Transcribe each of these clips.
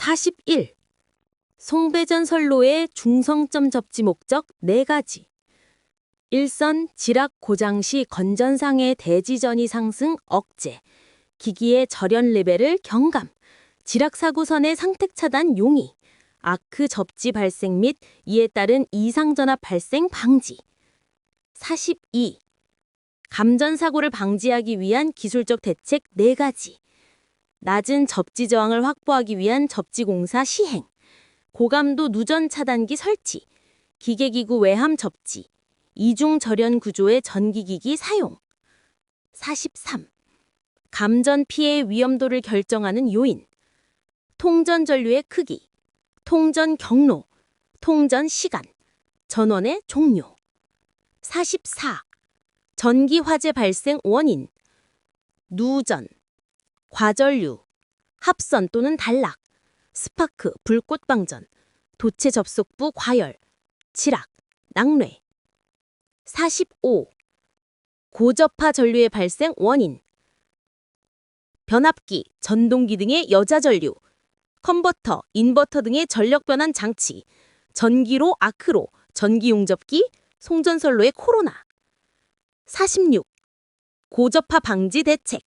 41. 송배전 선로의 중성점 접지 목적 4가지. 일선 지락 고장 시 건전상의 대지전이 상승 억제, 기기의 절연 레벨을 경감, 지락 사고선의 상택 차단 용이, 아크 접지 발생 및 이에 따른 이상 전압 발생 방지. 42. 감전 사고를 방지하기 위한 기술적 대책 4가지. 낮은 접지 저항을 확보하기 위한 접지 공사 시행, 고감도 누전 차단기 설치, 기계기구 외함 접지, 이중 절연 구조의 전기기기 사용. 43. 감전 피해 위험도를 결정하는 요인, 통전 전류의 크기, 통전 경로, 통전 시간, 전원의 종류. 44. 전기 화재 발생 원인, 누전, 과전류, 합선 또는 단락, 스파크, 불꽃 방전, 도체 접속부 과열, 지락, 낙뢰. 45. 고접화 전류의 발생 원인, 변압기, 전동기 등의 여자 전류, 컨버터, 인버터 등의 전력 변환 장치, 전기로 아크로, 전기 용접기, 송전선로의 코로나. 46. 고접화 방지 대책,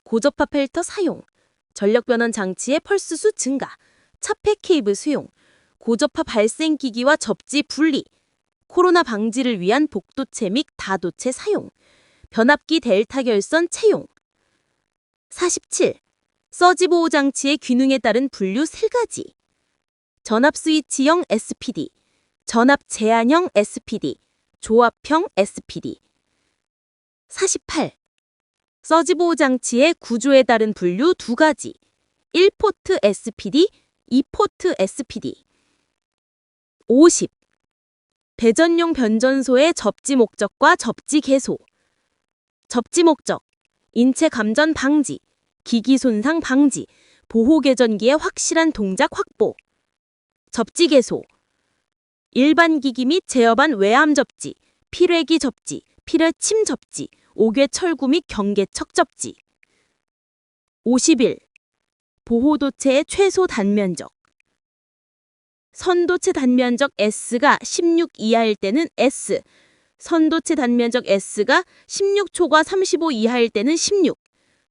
고접화 필터 사용, 전력 변환 장치의 펄스수 증가, 차폐 케이블 수용, 고접화 발생 기기와 접지 분리, 코로나 방지를 위한 복도체 및 다도체 사용, 변압기 델타 결선 채용. 47. 서지 보호 장치의 기능에 따른 분류 3가지. 전압 스위치형 SPD, 전압 제한형 SPD, 조합형 SPD. 48. 서지 보호 장치의 구조에 따른 분류 2가지. 1포트 SPD, 2포트 SPD. 50. 배전용 변전소의 접지 목적과 접지 개소. 접지 목적, 인체 감전 방지, 기기 손상 방지, 보호 계전기의 확실한 동작 확보. 접지 개소, 일반 기기 및 제어반 외암 접지, 필외기 접지, 필외침 접지, 옥외 철구 및 경계척 접지. 51. 보호도체의 최소 단면적, 선도체 단면적 S가 16 이하일 때는 S, 선도체 단면적 S가 16초과 35 이하일 때는 16,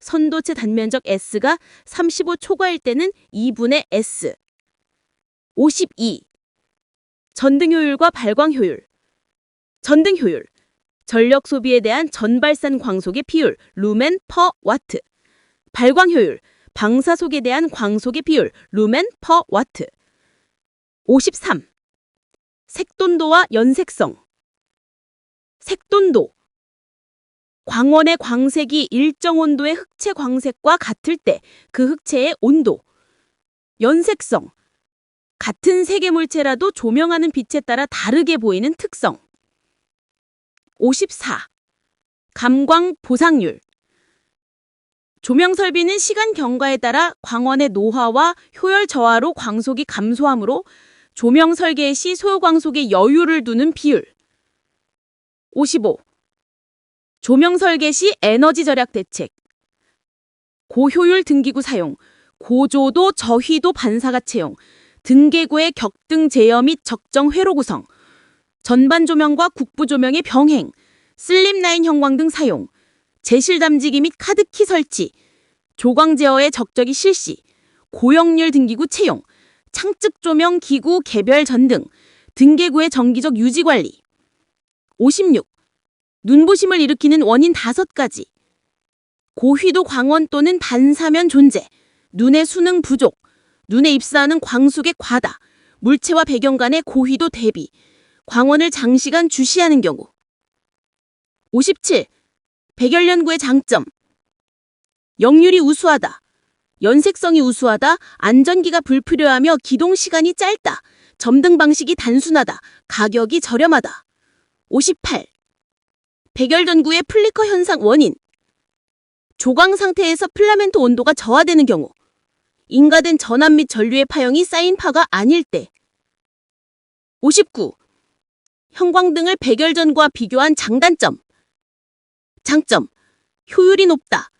선도체 단면적 S가 35 초과일 때는 2분의 S. 52. 전등 효율과 발광 효율. 전등 효율, 전력 소비에 대한 전발산 광속의 비율 루멘 퍼 와트. 발광 효율, 방사속에 대한 광속의 비율 루멘 퍼 와트. 53. 색돈도와 연색성. 색돈도, 광원의 광색이 일정 온도의 흑채 광색과 같을 때 그 흑채의 온도. 연색성, 같은 색의 물체라도 조명하는 빛에 따라 다르게 보이는 특성. 54. 감광 보상률. 조명 설비는 시간 경과에 따라 광원의 노화와 효율 저하로 광속이 감소하므로 조명 설계 시 소요 광속에 여유를 두는 비율. 55. 조명 설계 시 에너지 절약 대책. 고효율 등기구 사용, 고조도 저휘도 반사가 채용, 등계구의 격등 제어 및 적정 회로 구성, 전반 조명과 국부 조명의 병행, 슬립라인 형광 등 사용, 제실 담지기 및 카드키 설치, 조광 제어의 적적이 실시, 고역률 등기구 채용, 창측 조명 기구 개별 전등, 등계구의 정기적 유지 관리. 56. 눈부심을 일으키는 원인 5가지. 고휘도 광원 또는 반사면 존재, 눈의 수능 부족, 눈에 입사하는 광속의 과다, 물체와 배경 간의 고휘도 대비, 광원을 장시간 주시하는 경우. 57. 백열 연구의 장점. 역률이 우수하다, 연색성이 우수하다, 안전기가 불필요하며 기동 시간이 짧다, 점등 방식이 단순하다, 가격이 저렴하다. 58. 백열 전구의 플리커 현상 원인. 조광 상태에서 필라멘트 온도가 저하되는 경우, 인가된 전압 및 전류의 파형이 쌓인 파가 아닐 때. 59. 형광등을 백열 전구와 비교한 장단점. 장점, 효율이 높다,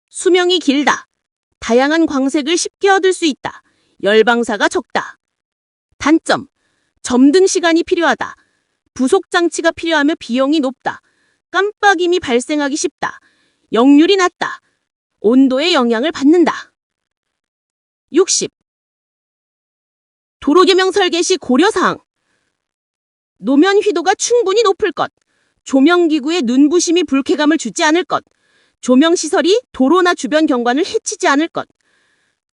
수명이 길다, 다양한 광색을 쉽게 얻을 수 있다. 열방사가 적다. 단점, 점등 시간이 필요하다. 부속 장치가 필요하며 비용이 높다. 깜빡임이 발생하기 쉽다. 역률이 낮다. 온도에 영향을 받는다. 60. 도로개명 설계 시 고려사항. 노면 휘도가 충분히 높을 것. 조명기구에 눈부심이 불쾌감을 주지 않을 것. 조명시설이 도로나 주변 경관을 해치지 않을 것.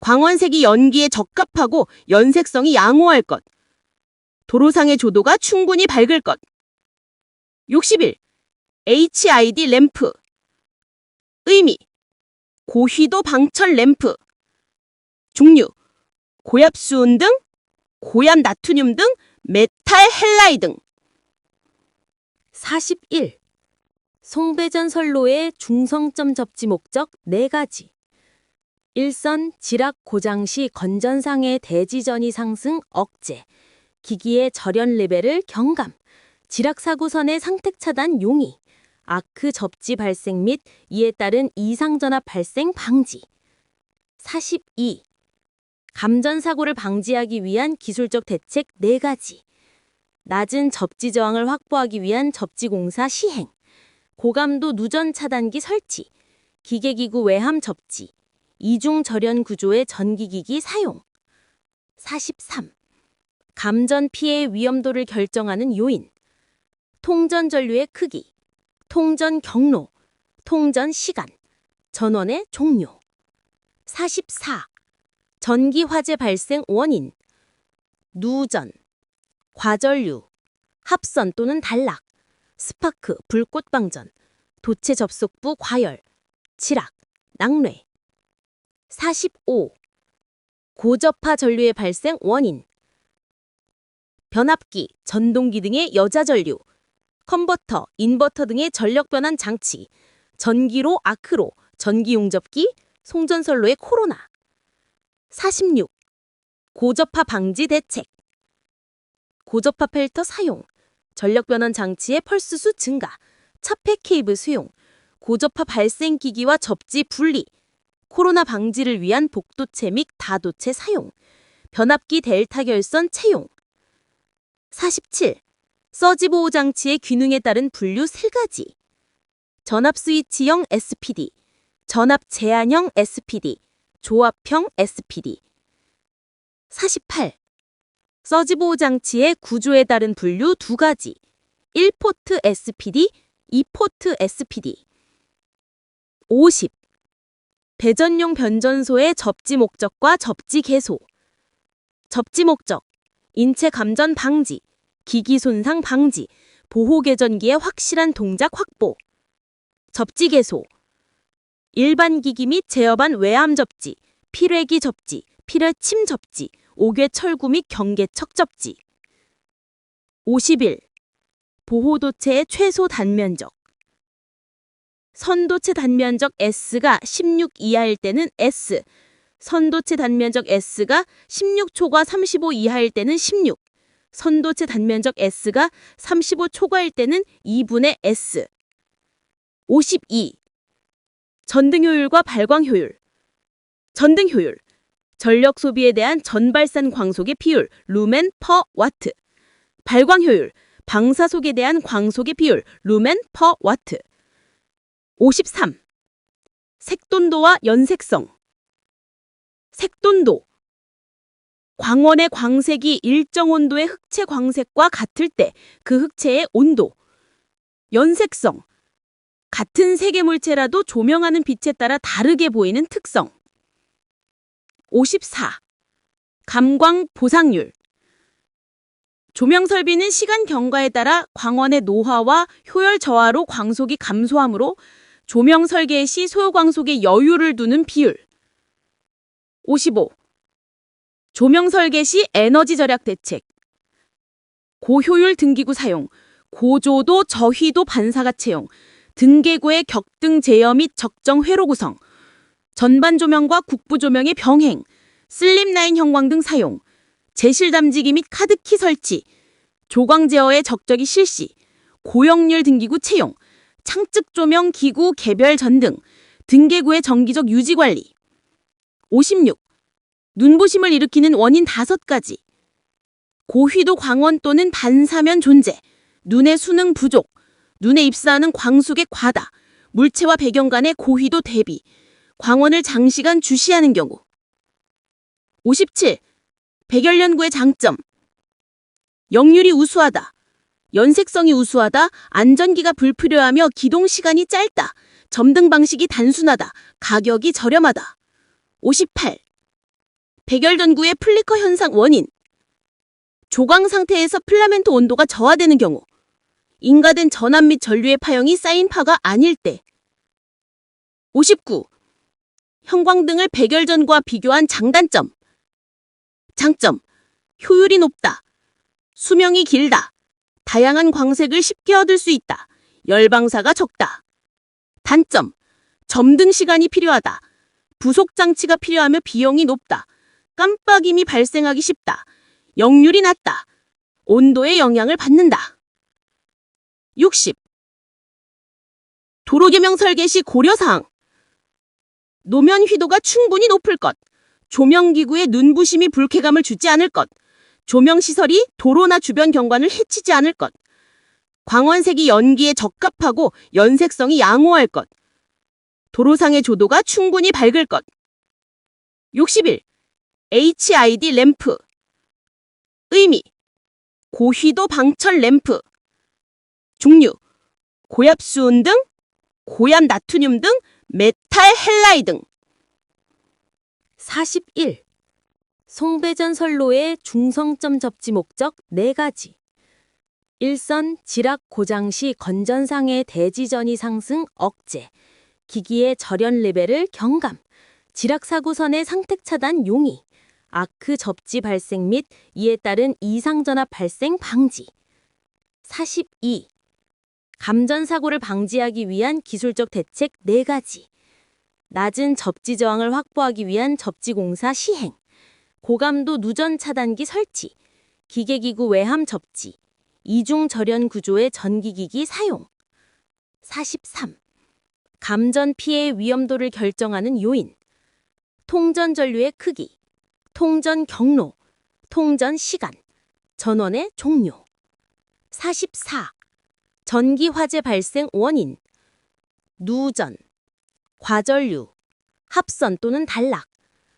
광원색이 연기에 적합하고 연색성이 양호할 것. 도로상의 조도가 충분히 밝을 것. 61. HID 램프. 의미. 고휘도 방철 램프. 종류. 고압 수은 등, 고압 나트륨 등, 메탈 헬라이 등. 41. 송배전 선로의 중성점 접지 목적 4가지. 일선 지락 고장 시 건전상의 대지전이 상승 억제. 기기의 절연 레벨을 경감. 지락 사고선의 상택 차단 용이. 아크 접지 발생 및 이에 따른 이상 전압 발생 방지. 42. 감전 사고를 방지하기 위한 기술적 대책 4가지. 낮은 접지 저항을 확보하기 위한 접지 공사 시행. 고감도 누전 차단기 설치. 기계기구 외함 접지. 이중 절연 구조의 전기기기 사용. 43. 감전 피해 위험도를 결정하는 요인. 통전 전류의 크기, 통전 경로, 통전 시간, 전원의 종료. 44. 전기 화재 발생 원인. 누전, 과전류, 합선 또는 단락, 스파크, 불꽃 방전, 도체 접속부 과열, 지락, 낙뢰. 45. 고접화 전류의 발생 원인. 변압기, 전동기 등의 여자 전류, 컨버터, 인버터 등의 전력 변환 장치, 전기로 아크로, 전기 용접기, 송전선로의 코로나. 46. 고접화 방지 대책. 고접화 필터 사용, 전력 변환 장치의 펄스수 증가, 차폐 케이블 수용, 고접화 발생 기기와 접지 분리, 코로나 방지를 위한 복도체 및 다도체 사용, 변압기 델타 결선 채용. 47. 서지 보호 장치의 기능에 따른 분류 3가지. 전압 스위치형 SPD, 전압 제한형 SPD, 조합형 SPD. 48. 서지 보호 장치의 구조에 따른 분류 2가지. 1포트 SPD, 2포트 SPD. 50. 배전용 변전소의 접지 목적과 접지 개소. 접지 목적. 인체 감전 방지, 기기 손상 방지, 보호 개전기의 확실한 동작 확보. 접지 개소. 일반 기기 및 제어반 외암 접지, 필외기 접지, 필외침 접지, 옥외 철구 및 경계척 접지. 51. 보호도체의 최소 단면적. 선도체 단면적 S가 16 이하일 때는 S, 선도체 단면적 S가 16 초과 35 이하일 때는 16, 선도체 단면적 S가 35 초과일 때는 2분의 S. 52. 전등 효율과 발광 효율. 전등 효율. 전력 소비에 대한 전발산 광속의 비율, 루멘 퍼 와트. 발광 효율. 방사속에 대한 광속의 비율, 루멘 퍼 와트. 53. 색돈도와 연색성. 색돈도. 광원의 광색이 일정 온도의 흑채 광색과 같을 때 그 흑채의 온도. 연색성. 같은 색의 물체라도 조명하는 빛에 따라 다르게 보이는 특성. 54. 감광 보상률. 조명 설비는 시간 경과에 따라 광원의 노화와 효율 저하로 광속이 감소하므로 조명 설계 시 소요 광속에 여유를 두는 비율. 55. 조명 설계 시 에너지 절약 대책. 고효율 등기구 사용, 고조도 저휘도 반사각 채용, 등계구의 격등 제어 및 적정 회로 구성, 전반 조명과 국부 조명의 병행, 슬립라인 형광 등 사용, 제실 담지기 및 카드키 설치, 조광 제어의 적절히 실시, 고역률 등기구 채용, 창측 조명 기구 개별 전등, 등계구의 정기적 유지 관리. 56. 눈부심을 일으키는 원인 5가지. 고휘도 광원 또는 반사면 존재, 눈의 수능 부족, 눈에 입사하는 광속의 과다, 물체와 배경 간의 고휘도 대비, 광원을 장시간 주시하는 경우. 57. 백열연구의 장점. 역률이 우수하다. 연색성이 우수하다. 안전기가 불필요하며 기동시간이 짧다. 점등 방식이 단순하다. 가격이 저렴하다. 58. 백열전구의 플리커 현상 원인. 조광 상태에서 필라멘트 온도가 저하되는 경우. 인가된 전압 및 전류의 파형이 쌓인 파가 아닐 때. 59. 형광등을 백열전구와 비교한 장단점. 장점. 효율이 높다. 수명이 길다. 다양한 광색을 쉽게 얻을 수 있다. 열방사가 적다. 단점. 점등 시간이 필요하다. 부속 장치가 필요하며 비용이 높다. 깜빡임이 발생하기 쉽다. 역률이 낮다. 온도에 영향을 받는다. 60. 도로 조명 설계 시 고려사항. 노면 휘도가 충분히 높을 것. 조명기구의 눈부심이 불쾌감을 주지 않을 것. 조명시설이 도로나 주변 경관을 해치지 않을 것. 광원색이 연기에 적합하고 연색성이 양호할 것. 도로상의 조도가 충분히 밝을 것. 61. HID 램프. 의미. 고휘도 방철 램프. 종류. 고압수은 등, 고압 나트륨 등, 메탈 헬라이 등. 41. 송배전 선로의 중성점 접지 목적 4가지. 일선 지락 고장 시 건전상의 대지전이 상승 억제, 기기의 절연 레벨을 경감, 지락 사고선의 상택 차단 용이, 아크 접지 발생 및 이에 따른 이상 전압 발생 방지. 42. 감전 사고를 방지하기 위한 기술적 대책 4가지. 낮은 접지 저항을 확보하기 위한 접지 공사 시행, 고감도 누전 차단기 설치, 기계기구 외함 접지, 이중 절연 구조의 전기기기 사용. 43. 감전 피해 위험도를 결정하는 요인. 통전 전류의 크기, 통전 경로, 통전 시간, 전원의 종류. 44. 전기 화재 발생 원인. 누전, 과전류, 합선 또는 단락,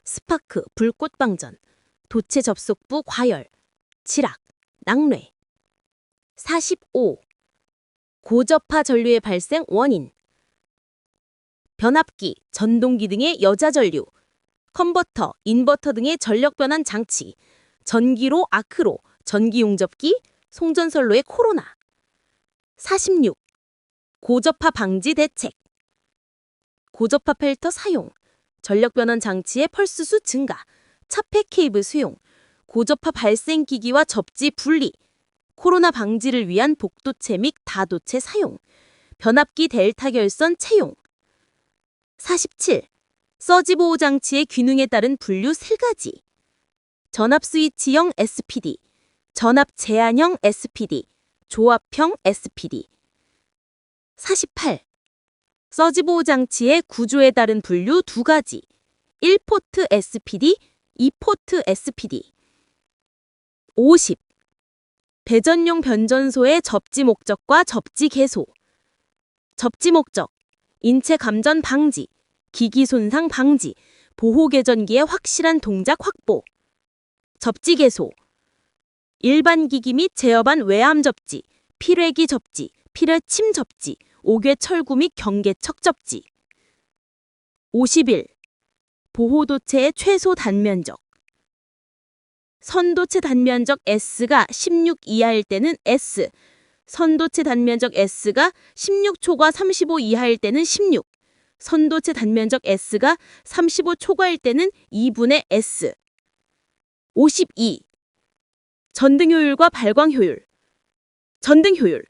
스파크, 불꽃 방전, 도체 접속부 과열, 지락, 낙뢰. 45. 고저파 전류의 발생 원인. 변압기, 전동기 등의 여자 전류, 컨버터, 인버터 등의 전력 변환 장치, 전기로 아크로, 전기 용접기, 송전선로의 코로나. 46. 고저파 방지 대책. 고저파 필터 사용, 전력 변환 장치의 펄스수 증가, 차폐 케이블 수용, 고저파 발생 기기와 접지 분리, 코로나 방지를 위한 복도체 및 다도체 사용, 변압기 델타 결선 채용. 47. 서지 보호 장치의 기능에 따른 분류 3가지. 전압 스위치형 SPD, 전압 제한형 SPD, 조합형 SPD. 48. 서지 보호 장치의 구조에 따른 분류 2가지. 1포트 SPD, 2포트 SPD. 50. 배전용 변전소의 접지 목적과 접지 개소. 접지 목적. 인체 감전 방지, 기기 손상 방지, 보호 개전기의 확실한 동작 확보. 접지 개소. 일반 기기 및 제어반 외암 접지, 필외기 접지, 필외침 접지, 옥외 철구 및 경계척 접지. 51. 보호도체의 최소 단면적. 선도체 단면적 S가 16 이하일 때는 S, 선도체 단면적 S가 16 초과 35 이하일 때는 16, 선도체 단면적 S가 35 초과일 때는 2분의 S. 52. 전등 효율과 발광 효율. 전등 효율.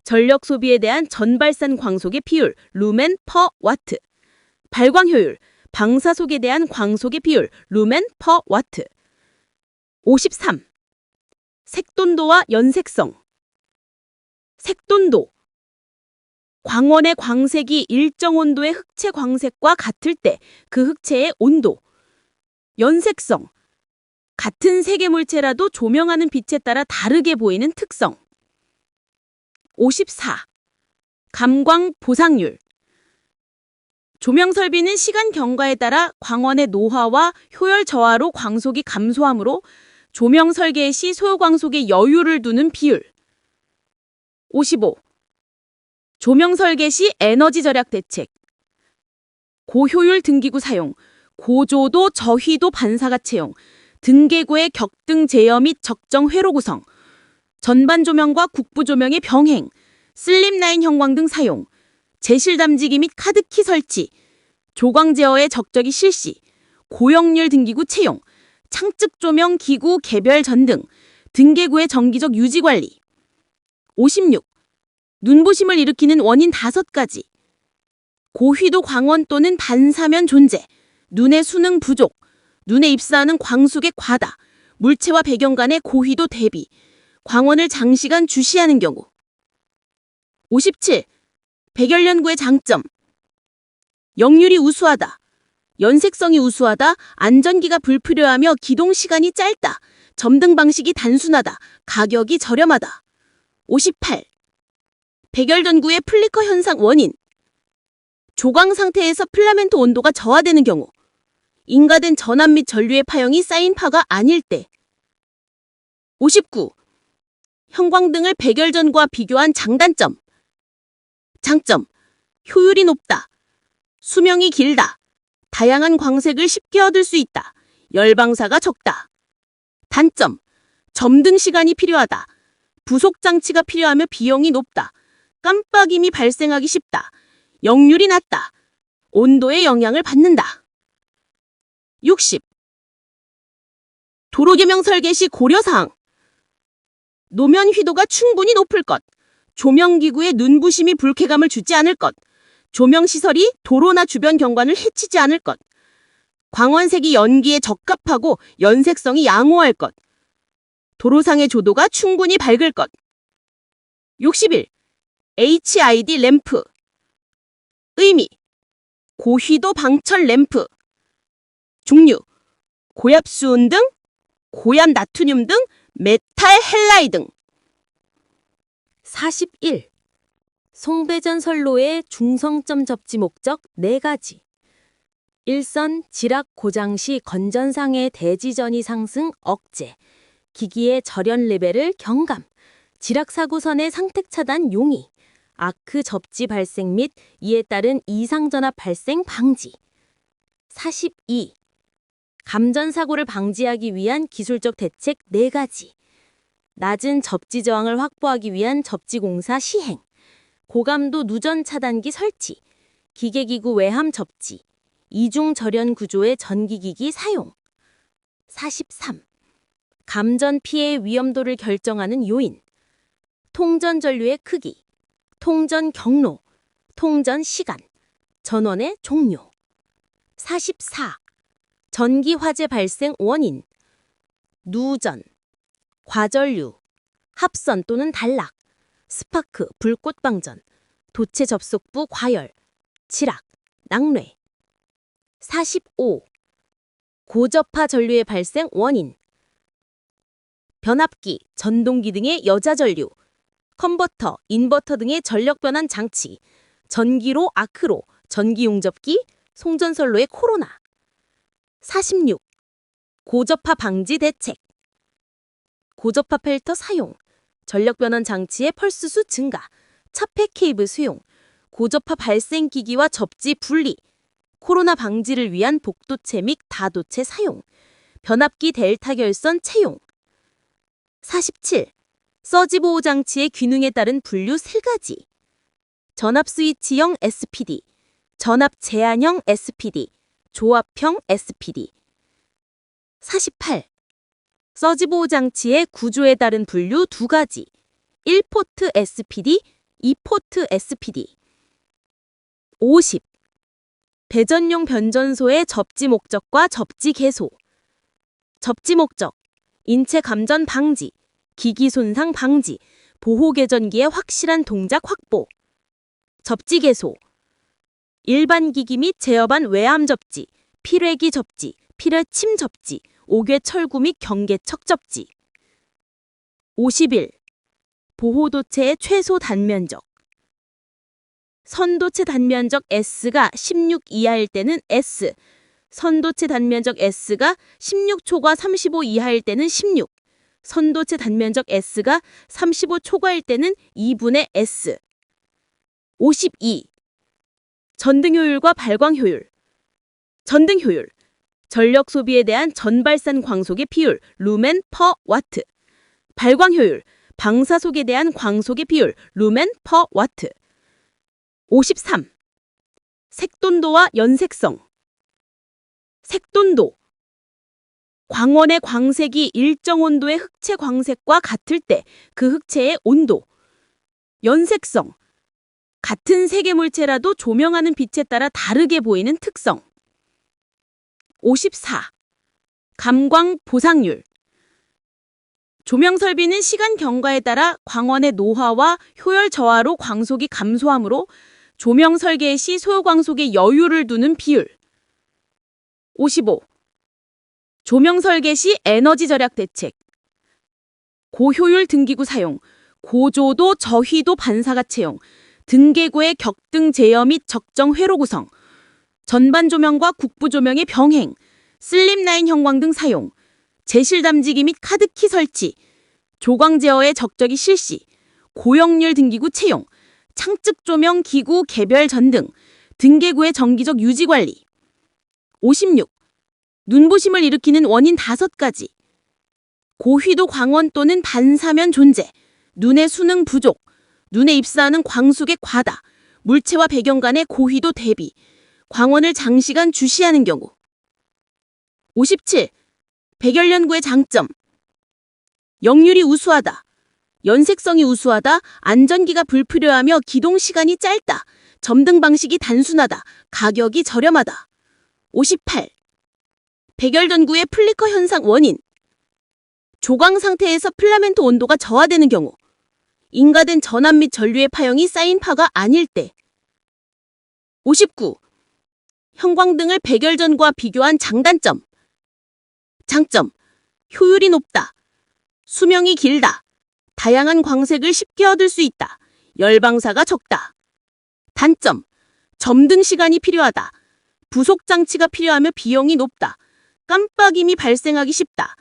전력 소비에 대한 전발산 광속의 비율, 루멘 퍼 와트. 발광 효율. 방사속에 대한 광속의 비율, 루멘 퍼 와트. 53. 색돈도와 연색성. 색돈도. 광원의 광색이 일정 온도의 흑체 광색과 같을 때 그 흑체의 온도, 연색성. 같은 세계물체라도 조명하는 빛에 따라 다르게 보이는 특성. 54. 감광 보상률. 조명 설비는 시간 경과에 따라 광원의 노화와 효율 저하로 광속이 감소하므로 조명 설계 시 소요 광속에 여유를 두는 비율. 55. 조명 설계 시 에너지 절약 대책. 고효율 등기구 사용, 고조도 저휘도 반사가 채용, 등계구의 격등 제어 및 적정 회로 구성, 전반 조명과 국부 조명의 병행, 슬립라인 형광 등 사용, 제실 담지기 및 카드키 설치, 조광 제어의 적절히 실시, 고역률 등기구 채용, 창측 조명 기구 개별 전등, 등계구의 정기적 유지 관리. 56. 눈부심을 일으키는 원인 5가지. 고휘도 광원 또는 반사면 존재, 눈의 수능 부족, 눈에 입사하는 광속의 과다, 물체와 배경 간의 고휘도 대비, 광원을 장시간 주시하는 경우. 57. 백열 연구의 장점. 역률이 우수하다. 연색성이 우수하다. 안전기가 불필요하며 기동 시간이 짧다. 점등 방식이 단순하다. 가격이 저렴하다. 58. 백열 전구의 플리커 현상 원인. 조광 상태에서 필라멘트 온도가 저하되는 경우. 인가된 전압 및 전류의 파형이 쌓인 파가 아닐 때. 59. 형광등을 백열 전구와 비교한 장단점. 장점. 효율이 높다. 수명이 길다. 다양한 광색을 쉽게 얻을 수 있다. 열방사가 적다. 단점. 점등 시간이 필요하다. 부속 장치가 필요하며 비용이 높다. 깜빡임이 발생하기 쉽다. 역률이 낮다. 온도에 영향을 받는다. 60. 도로개명 설계 시 고려사항. 노면 휘도가 충분히 높을 것. 조명기구에 눈부심이 불쾌감을 주지 않을 것. 조명시설이 도로나 주변 경관을 해치지 않을 것. 광원색이 연기에 적합하고 연색성이 양호할 것. 도로상의 조도가 충분히 밝을 것. 61. HID 램프. 의미. 고휘도 방철 램프. 종류. 고압 수은 등, 고압 나트륨 등, 메탈 헬라이 등. 41. 송배전 선로의 중성점 접지 목적 4가지. 일선 지락 고장 시 건전상의 대지전이 상승 억제. 기기의 절연 레벨을 경감. 지락 사고선의 상택 차단 용이. 아크 접지 발생 및 이에 따른 이상 전압 발생 방지. 42. 감전 사고를 방지하기 위한 기술적 대책 4가지. 낮은 접지 저항을 확보하기 위한 접지 공사 시행. 고감도 누전 차단기 설치. 기계기구 외함 접지. 이중 절연 구조의 전기기기 사용. 43. 감전 피해 위험도를 결정하는 요인. 통전 전류의 크기, 통전 경로, 통전 시간, 전원의 종료. 44. 전기 화재 발생 원인. 누전, 과전류, 합선 또는 단락, 스파크, 불꽃 방전, 도체 접속부 과열, 지락, 낙뢰. 45. 고접하 전류의 발생 원인. 변압기, 전동기 등의 여자 전류, 컨버터, 인버터 등의 전력 변환 장치, 전기로 아크로, 전기 용접기, 송전선로의 코로나. 46. 고접하 방지 대책. 고접하 필터 사용, 전력 변환 장치의 펄스수 증가, 차폐 케이블 수용, 고접하 발생 기기와 접지 분리, 코로나 방지를 위한 복도체 및 다도체 사용, 변압기 델타 결선 채용. 47. 서지 보호 장치의 기능에 따른 분류 3가지. 전압 스위치형 SPD, 전압 제한형 SPD, 조합형 SPD. 48. 서지 보호 장치의 구조에 따른 분류 2가지. 1포트 SPD, 2포트 SPD. 50. 배전용 변전소의 접지 목적과 접지 개소. 접지 목적. 인체 감전 방지, 기기 손상 방지, 보호 개전기의 확실한 동작 확보. 접지 개소. 일반 기기 및 제어반 외암 접지, 필회기 접지, 필요 침 접지, 옥외 철구 및 경계척 접지. 51. 보호도체의 최소 단면적. 선도체 단면적 S가 16 이하일 때는 S, 선도체 단면적 S가 16 초과 35 이하일 때는 16, 선도체 단면적 S가 35 초과일 때는 2분의 S. 52. 전등 효율과 발광 효율. 전등 효율. 전력 소비에 대한 전발산 광속의 비율, 루멘 퍼 와트. 발광 효율. 방사속에 대한 광속의 비율, 루멘 퍼 와트. 53. 색돈도와 연색성. 색돈도. 광원의 광색이 일정 온도의 흑채 광색과 같을 때 그 흑채의 온도. 연색성. 같은 색의 물체라도 조명하는 빛에 따라 다르게 보이는 특성. 54. 감광 보상률. 조명 설비는 시간 경과에 따라 광원의 노화와 효율 저하로 광속이 감소하므로 조명 설계 시 소요 광속에 여유를 두는 비율. 55. 조명 설계 시 에너지 절약 대책. 고효율 등기구 사용, 고조도 저휘도 반사각 채용, 등계구의 격등 제어 및 적정 회로 구성, 전반 조명과 국부 조명의 병행, 슬립라인 형광등 사용, 제실 담지기 및 카드키 설치, 조광 제어의 적절히 실시, 고역률 등기구 채용, 창측 조명 기구 개별 전등, 등계구의 정기적 유지 관리. 56. 눈부심을 일으키는 원인 5가지. 고휘도 광원 또는 반사면 존재, 눈의 수능 부족, 눈에 입사하는 광속의 과다, 물체와 배경 간의 고휘도 대비, 광원을 장시간 주시하는 경우. 57. 백열연구의 장점. 역률이 우수하다. 연색성이 우수하다. 안전기가 불필요하며 기동시간이 짧다. 점등 방식이 단순하다. 가격이 저렴하다. 58. 백열전구의 플리커 현상 원인. 조광 상태에서 필라멘트 온도가 저하되는 경우. 인가된 전압 및 전류의 파형이 쌓인 파가 아닐 때. 59. 형광등을 백열전구와 비교한 장단점. 장점. 효율이 높다. 수명이 길다. 다양한 광색을 쉽게 얻을 수 있다. 열방사가 적다. 단점. 점등 시간이 필요하다. 부속 장치가 필요하며 비용이 높다. 깜빡임이 발생하기 쉽다.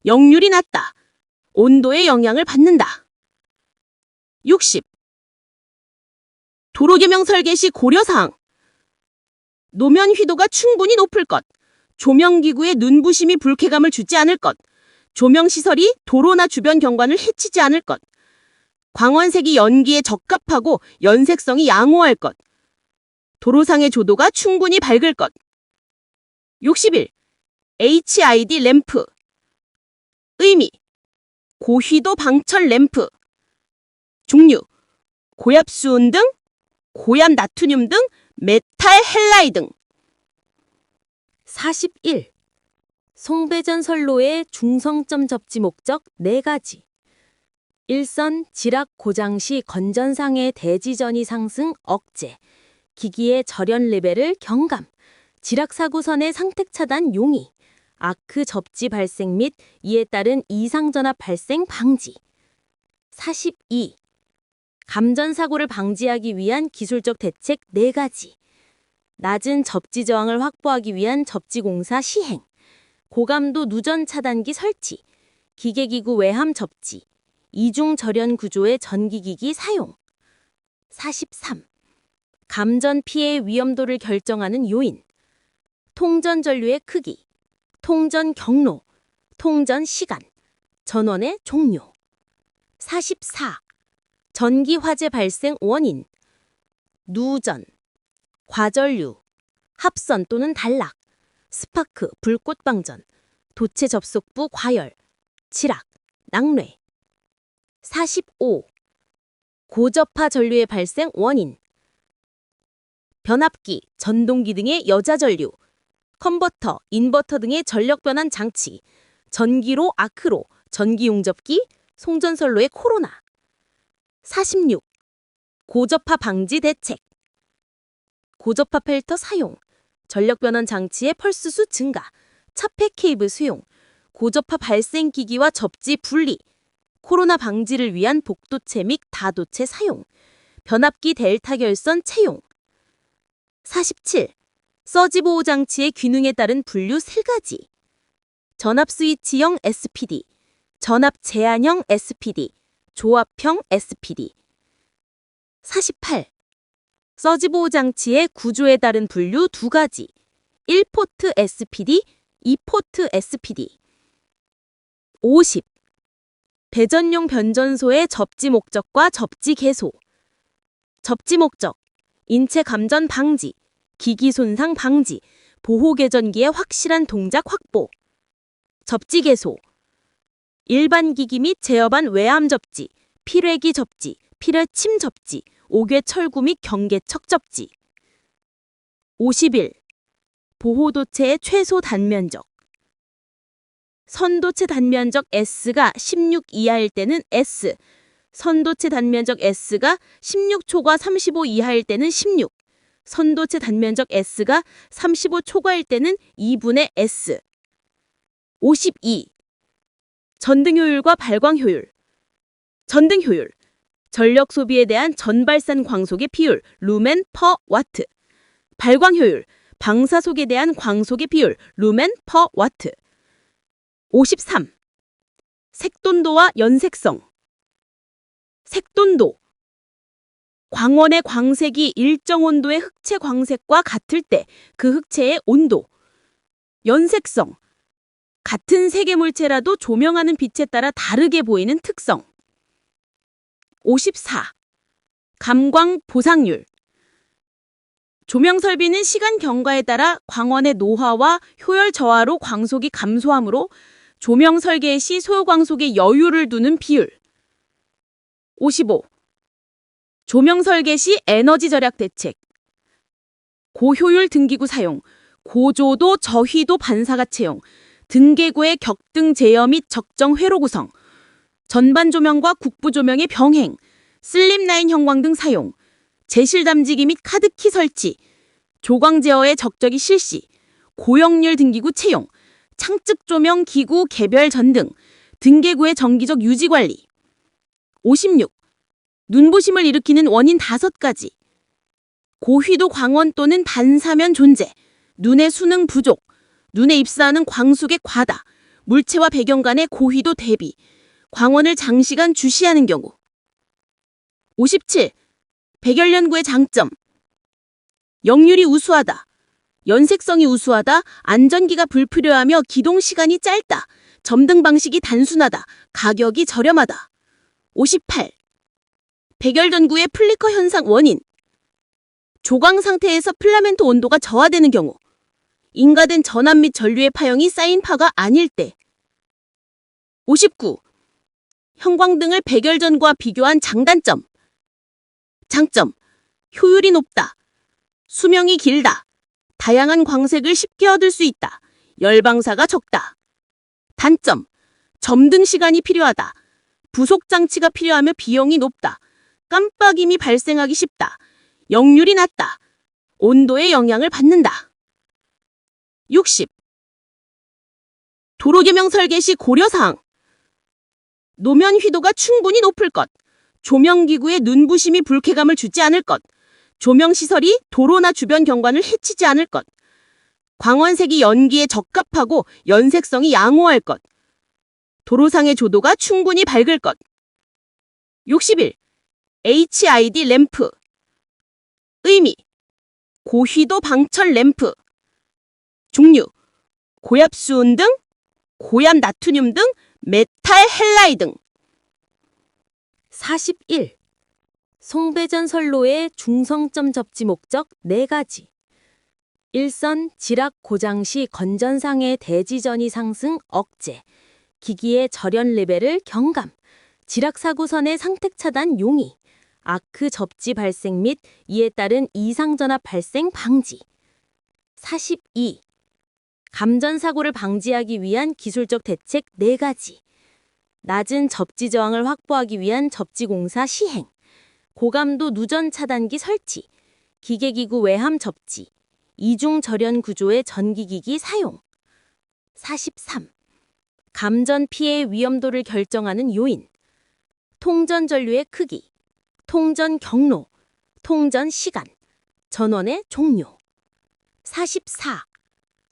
역률이 낮다. 온도에 영향을 받는다. 60. 도로조명 설계 시 고려사항. 노면 휘도가 충분히 높을 것. 조명기구에 눈부심이 불쾌감을 주지 않을 것. 조명시설이 도로나 주변 경관을 해치지 않을 것. 광원색이 연기에 적합하고 연색성이 양호할 것. 도로상의 조도가 충분히 밝을 것. 61. HID 램프. 의미. 고휘도 방철 램프. 종류. 고압 수은 등, 고압 나트륨 등, 메탈 헬라이 등. 41. 송배전 선로의 중성점 접지 목적 4가지. 일선 지락 고장 시 건전상의 대지전이 상승 억제, 기기의 절연 레벨을 경감, 지락 사고선의 상택 차단 용이, 아크 접지 발생 및 이에 따른 이상 전압 발생 방지. 42. 감전 사고를 방지하기 위한 기술적 대책 4가지. 낮은 접지 저항을 확보하기 위한 접지 공사 시행, 고감도 누전 차단기 설치, 기계기구 외함 접지, 이중 절연 구조의 전기기기 사용. 43. 감전 피해 위험도를 결정하는 요인. 통전 전류의 크기, 통전 경로, 통전 시간, 전원의 종류. 44. 전기 화재 발생 원인. 누전, 과전류, 합선 또는 단락, 스파크, 불꽃 방전, 도체 접속부 과열, 지락, 낙뢰. 45. 고저파 전류의 발생 원인. 변압기, 전동기 등의 여자 전류, 컨버터, 인버터 등의 전력 변환 장치, 전기로 아크로, 전기 용접기, 송전선로의 코로나. 46. 고저파 방지 대책. 고저파 필터 사용, 전력 변환 장치의 펄스수 증가, 차폐 케이블 수용, 고저파 발생 기기와 접지 분리, 코로나 방지를 위한 복도체 및 다도체 사용, 변압기 델타 결선 채용. 47. 서지 보호 장치의 기능에 따른 분류 3가지. 전압 스위치형 SPD, 전압 제한형 SPD, 조합형 SPD. 48. 서지 보호 장치의 구조에 따른 분류 2가지. 1포트 SPD, 2포트 SPD. 50. 배전용 변전소의 접지 목적과 접지 개소. 접지 목적, 인체 감전 방지, 기기 손상 방지, 보호 계전기의 확실한 동작 확보. 접지 개소, 일반 기기 및 제어반 외암 접지, 필외기 접지, 필외침 접지, 옥외 철구 및 경계척 접지. 51. 보호도체의 최소 단면적. 선도체 단면적 S가 16 이하일 때는 S, 선도체 단면적 S가 16초과 35 이하일 때는 16, 선도체 단면적 S가 35 초과일 때는 2분의 S. 52. 전등 효율과 발광 효율. 전등 효율, 전력 소비에 대한 전발산 광속의 비율, 루멘 퍼 와트. 발광 효율, 방사속에 대한 광속의 비율, 루멘 퍼 와트. 53. 색돈도와 연색성. 색돈도, 광원의 광색이 일정 온도의 흑채 광색과 같을 때 그 흑채의 온도. 연색성, 같은 색의 물체라도 조명하는 빛에 따라 다르게 보이는 특성. 54. 감광 보상률. 조명 설비는 시간 경과에 따라 광원의 노화와 효율 저하로 광속이 감소하므로 조명 설계 시 소요 광속에 여유를 두는 비율. 55. 조명 설계 시 에너지 절약 대책. 고효율 등기구 사용, 고조도 저휘도 반사가 채용, 등계구의 격등 제어 및 적정 회로 구성, 전반 조명과 국부 조명의 병행, 슬립라인 형광 등 사용, 제실 담지기 및 카드키 설치, 조광 제어의 적절히 실시, 고역률 등기구 채용, 창측 조명 기구 개별 전등, 등계구의 정기적 유지 관리. 56. 눈부심을 일으키는 원인 5가지. 고휘도 광원 또는 반사면 존재, 눈의 수능 부족, 눈에 입사하는 광속의 과다, 물체와 배경 간의 고휘도 대비, 광원을 장시간 주시하는 경우. 57. 백열 연구의 장점. 역률이 우수하다, 연색성이 우수하다, 안전기가 불필요하며 기동 시간이 짧다, 점등 방식이 단순하다, 가격이 저렴하다. 58. 백열 전구의 플리커 현상 원인. 조광 상태에서 필라멘트 온도가 저하되는 경우, 인가된 전압 및 전류의 파형이 쌓인 파가 아닐 때. 59. 형광등을 백열 전구와 비교한 장단점. 장점, 효율이 높다, 수명이 길다, 다양한 광색을 쉽게 얻을 수 있다, 열방사가 적다. 단점, 점등 시간이 필요하다, 부속 장치가 필요하며 비용이 높다, 깜빡임이 발생하기 쉽다, 역률이 낮다, 온도에 영향을 받는다. 60. 도로개명 설계 시 고려사항. 노면 휘도가 충분히 높을 것, 조명기구에 눈부심이 불쾌감을 주지 않을 것, 조명시설이 도로나 주변 경관을 해치지 않을 것, 광원색이 연기에 적합하고 연색성이 양호할 것, 도로상의 조도가 충분히 밝을 것. 61. HID 램프. 의미, 고휘도 방철 램프. 종류, 고압수은 등, 고압 나트륨 등, 메탈 헬라이 등. 41. 송배전 선로의 중성점 접지 목적 4가지. 일선 지락 고장 시 건전상의 대지전이 상승 억제, 기기의 절연 레벨을 경감, 지락 사고선의 상택 차단 용이, 아크 접지 발생 및 이에 따른 이상전압 발생 방지. 42. 감전 사고를 방지하기 위한 기술적 대책 4가지. 낮은 접지 저항을 확보하기 위한 접지 공사 시행, 고감도 누전 차단기 설치, 기계기구 외함 접지, 이중 절연 구조의 전기기기 사용. 43. 감전 피해의 위험도를 결정하는 요인. 통전 전류의 크기, 통전 경로, 통전 시간, 전원의 종류. 44.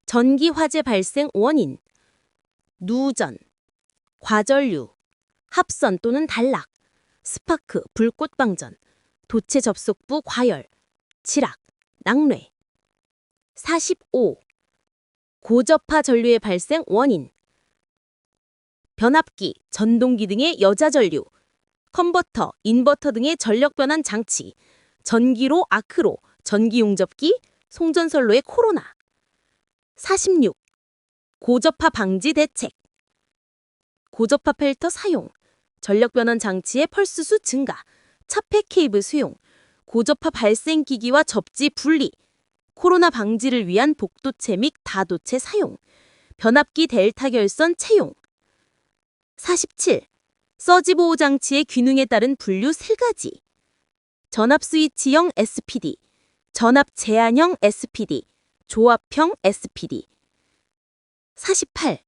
전기 화재 발생 원인. 누전, 과전류, 합선 또는 단락, 스파크, 불꽃 방전, 도체 접속부 과열, 칠악, 낙뢰. 45. 고접화 전류의 발생 원인. 변압기, 전동기 등의 여자 전류, 컨버터, 인버터 등의 전력 변환 장치, 전기로 아크로, 전기 용접기, 송전선로의 코로나. 46. 고접화 방지 대책. 고접화 필터 사용, 전력 변환 장치의 펄스수 증가, 차폐 케이블 수용, 고접화 발생 기기와 접지 분리, 코로나 방지를 위한 복도체 및 다도체 사용, 변압기 델타 결선 채용. 47. 서지 보호 장치의 기능에 따른 분류 3가지. 전압 스위치형 SPD, 전압 제한형 SPD, 조합형 SPD. 48.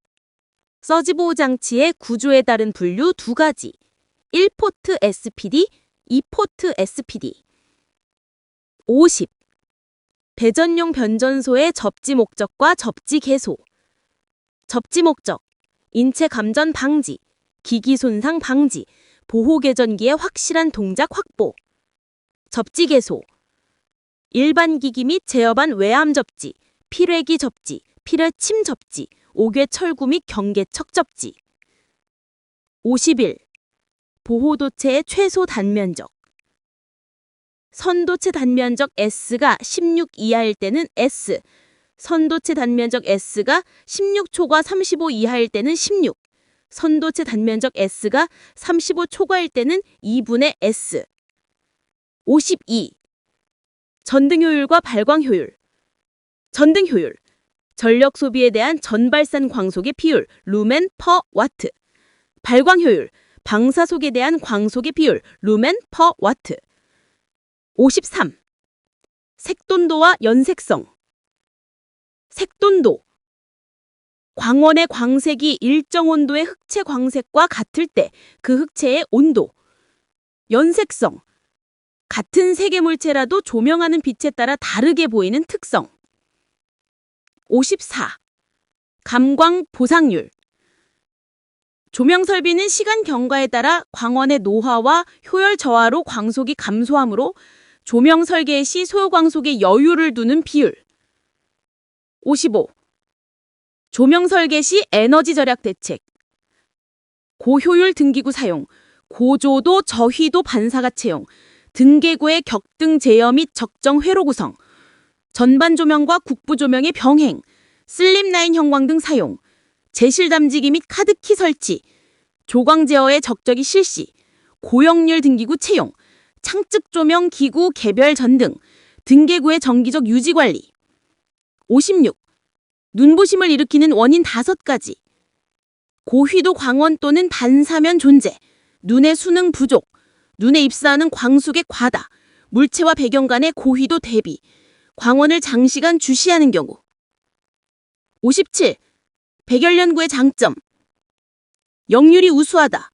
서지 보호 장치의 구조에 따른 분류 2가지. 1포트 SPD, 2포트 SPD. 50. 배전용 변전소의 접지 목적과 접지 개소. 접지 목적, 인체 감전 방지, 기기 손상 방지, 보호 계전기의 확실한 동작 확보. 접지 개소, 일반 기기 및 제어반 외암 접지, 필외기 접지, 필외침 접지, 옥외 철구 및 경계척 접지. 51. 보호도체의 최소 단면적. 선도체 단면적 S가 16 이하일 때는 S, 선도체 단면적 S가 16 초과 35 이하일 때는 16, 선도체 단면적 S가 35 초과일 때는 2분의 S. 52. 전등 효율과 발광 효율. 전등 효율, 전력 소비에 대한 전발산 광속의 비율, 루멘 퍼 와트. 발광 효율, 방사속에 대한 광속의 비율, 루멘 퍼 와트. 53. 색돈도와 연색성. 색돈도, 광원의 광색이 일정 온도의 흑채 광색과 같을 때 그 흑채의 온도. 연색성, 같은 색의 물체라도 조명하는 빛에 따라 다르게 보이는 특성. 54. 감광 보상률. 조명 설비는 시간 경과에 따라 광원의 노화와 효율 저하로 광속이 감소하므로 조명 설계 시 소요 광속에 여유를 두는 비율. 55. 조명 설계 시 에너지 절약 대책. 고효율 등기구 사용, 고조도 저휘도 반사각 채용, 등계구의 격등 제어 및 적정 회로 구성, 전반 조명과 국부 조명의 병행, 슬립라인 형광등 사용, 제실 담지기 및 카드키 설치, 조광 제어의 적절히 실시, 고역률 등기구 채용, 창측 조명 기구 개별 전등, 등계구의 정기적 유지 관리. 56. 눈부심을 일으키는 원인 5가지. 고휘도 광원 또는 반사면 존재, 눈의 수능 부족, 눈에 입사하는 광속의 과다, 물체와 배경 간의 고휘도 대비, 광원을 장시간 주시하는 경우. 57. 백열연구의 장점. 역률이 우수하다,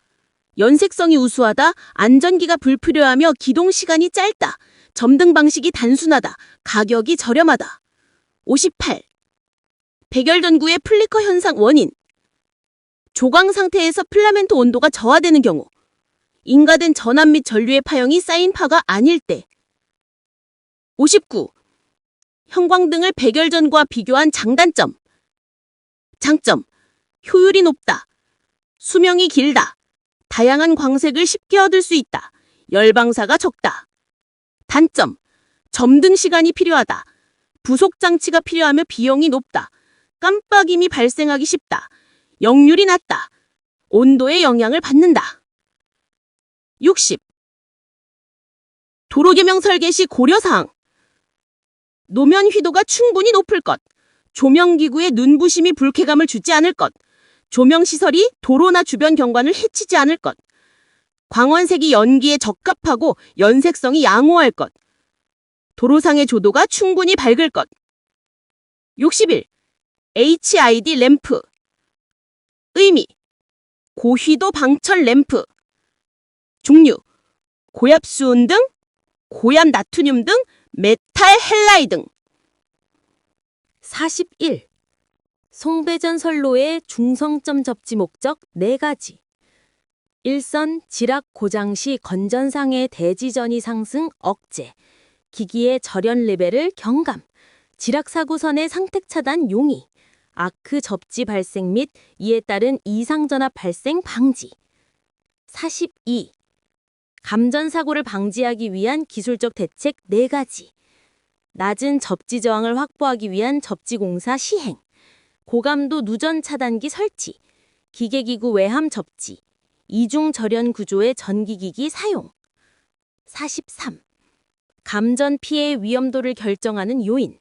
연색성이 우수하다, 안전기가 불필요하며 기동 시간이 짧다, 점등 방식이 단순하다, 가격이 저렴하다. 58. 백열전구의 플리커 현상 원인. 조광 상태에서 필라멘트 온도가 저하되는 경우, 인가된 전압 및 전류의 파형이 쌓인 파가 아닐 때. 59. 형광등을 백열전구와 비교한 장단점. 장점, 효율이 높다, 수명이 길다, 다양한 광색을 쉽게 얻을 수 있다, 열방사가 적다. 단점, 점등 시간이 필요하다, 부속 장치가 필요하며 비용이 높다, 깜빡임이 발생하기 쉽다, 역률이 낮다, 온도에 영향을 받는다. 60. 도로조명 설계 시 고려사항. 노면 휘도가 충분히 높을 것, 조명기구의 눈부심이 불쾌감을 주지 않을 것, 조명시설이 도로나 주변 경관을 해치지 않을 것, 광원색이 연기에 적합하고 연색성이 양호할 것, 도로상의 조도가 충분히 밝을 것. 61. HID 램프. 의미 고휘도 방철 램프. 종류 고압수은 등, 고압 나트륨 등, 메탈 헬라이 등. 41. 송배전 선로의 중성점 접지 목적 4가지. 일선 지락 고장 시 건전상의 대지전이 상승 억제, 기기의 절연 레벨을 경감, 지락 사고선의 상택 차단 용이, 아크 접지 발생 및 이에 따른 이상 전압 발생 방지. 42. 감전 사고를 방지하기 위한 기술적 대책 4가지. 낮은 접지 저항을 확보하기 위한 접지 공사 시행, 고감도 누전 차단기 설치, 기계기구 외함 접지, 이중 절연 구조의 전기기기 사용. 43. 감전 피해 위험도를 결정하는 요인,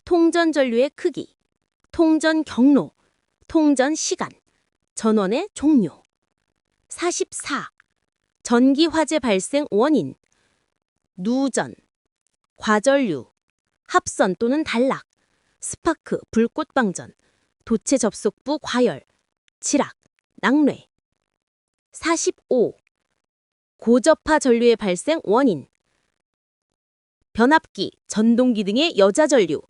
통전 전류의 크기, 통전 경로, 통전 시간, 전원의 종류. 44. 전기 화재 발생 원인, 누전, 과전류, 합선 또는 단락, 스파크, 불꽃 방전, 도체 접속부 과열, 지락, 낙뢰. 45. 고접화 전류의 발생 원인, 변압기, 전동기 등의 여자 전류,